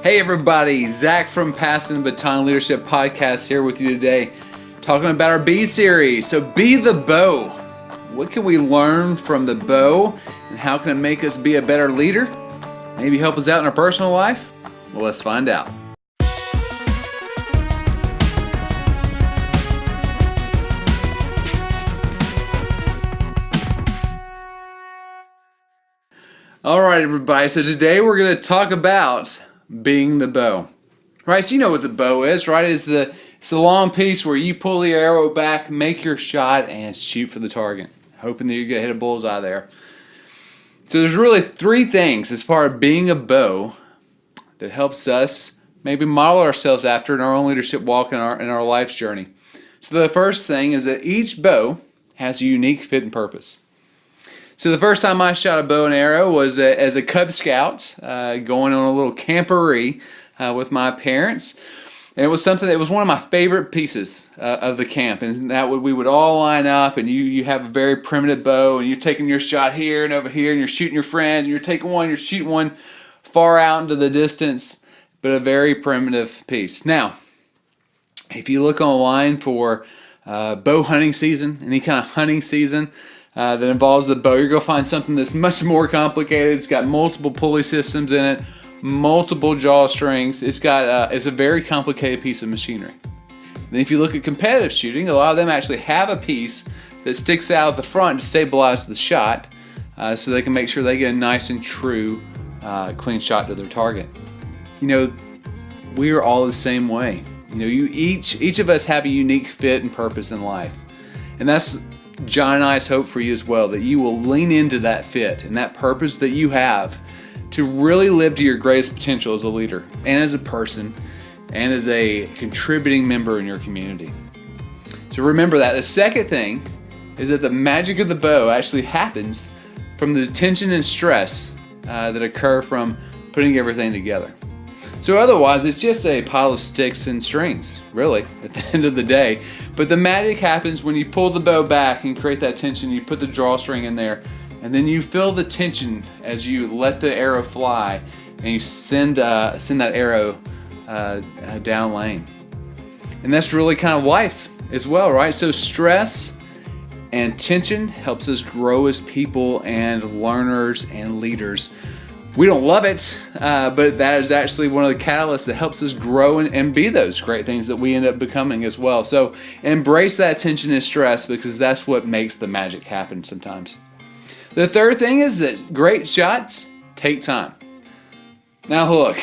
Hey everybody, Zack from Passing the Baton Leadership Podcast here with you today, talking about our B series. So be the bow. What can we learn from the bow, and how can it make us be a better leader? Maybe help us out in our personal life? Well, let's find out. All right, everybody. So today we're going to talk about being the bow. Right, so you know what the bow is, right? It's the long piece where you pull the arrow back, make your shot, and shoot for the target, hoping that you're going to hit a bullseye there. So there's really three things as far as being a bow that helps us maybe model ourselves after in our own leadership walk in our life's journey. So the first thing is that each bow has a unique fit and purpose. So the first time I shot a bow and arrow was as a Cub Scout, going on a little camporee with my parents. And it was something that was one of my favorite pieces of the camp. And that we would all line up, and you have a very primitive bow, and you're taking your shot here and over here, and you're shooting your friends, and you're taking one, you're shooting one far out into the distance, but a very primitive piece. Now, if you look online for bow hunting season, any kind of hunting season, that involves the bow, you're going to find something that's much more complicated. It's got multiple pulley systems in it, multiple jaw strings. It's a very complicated piece of machinery. Then if you look at competitive shooting, a lot of them actually have a piece that sticks out at the front to stabilize the shot, so they can make sure they get a nice and true, clean shot to their target. You know, we are all the same way. You know, each of us have a unique fit and purpose in life, and that's John and I's hope for you as well, that you will lean into that fit and that purpose that you have to really live to your greatest potential as a leader and as a person and as a contributing member in your community. So remember that. The second thing is that the magic of the bow actually happens from the tension and stress that occur from putting everything together. So otherwise, it's just a pile of sticks and strings, really, at the end of the day. But the magic happens when you pull the bow back and create that tension. You put the drawstring in there, and then you feel the tension as you let the arrow fly, and you send that arrow down lane. And that's really kind of life as well, right? So stress and tension helps us grow as people and learners and leaders. We don't love it, but that is actually one of the catalysts that helps us grow and be those great things that we end up becoming as well. So embrace that tension and stress, because that's what makes the magic happen sometimes. The third thing is that great shots take time. Now look,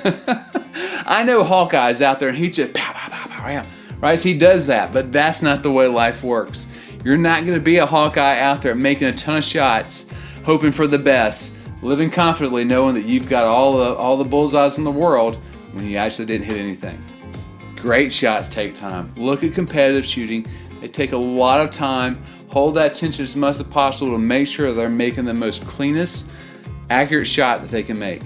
I know Hawkeye's out there and he just pow, pow, pow, pow, right? So he does that, but that's not the way life works. You're not going to be a Hawkeye out there making a ton of shots, hoping for the best, living confidently knowing that you've got all the bullseyes in the world when you actually didn't hit anything. Great shots take time. Look at competitive shooting. They take a lot of time. Hold that tension as much as possible to make sure they're making the most cleanest, accurate shot that they can make.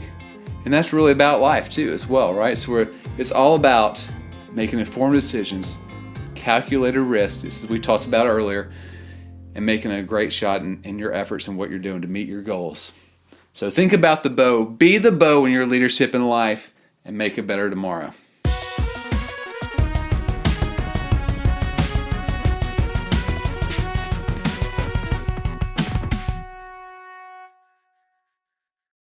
And that's really about life too as well, right? So it's all about making informed decisions, calculated risk, as we talked about earlier, and making a great shot in your efforts and what you're doing to meet your goals. So think about the bow. Be the bow in your leadership in life, and make it better tomorrow.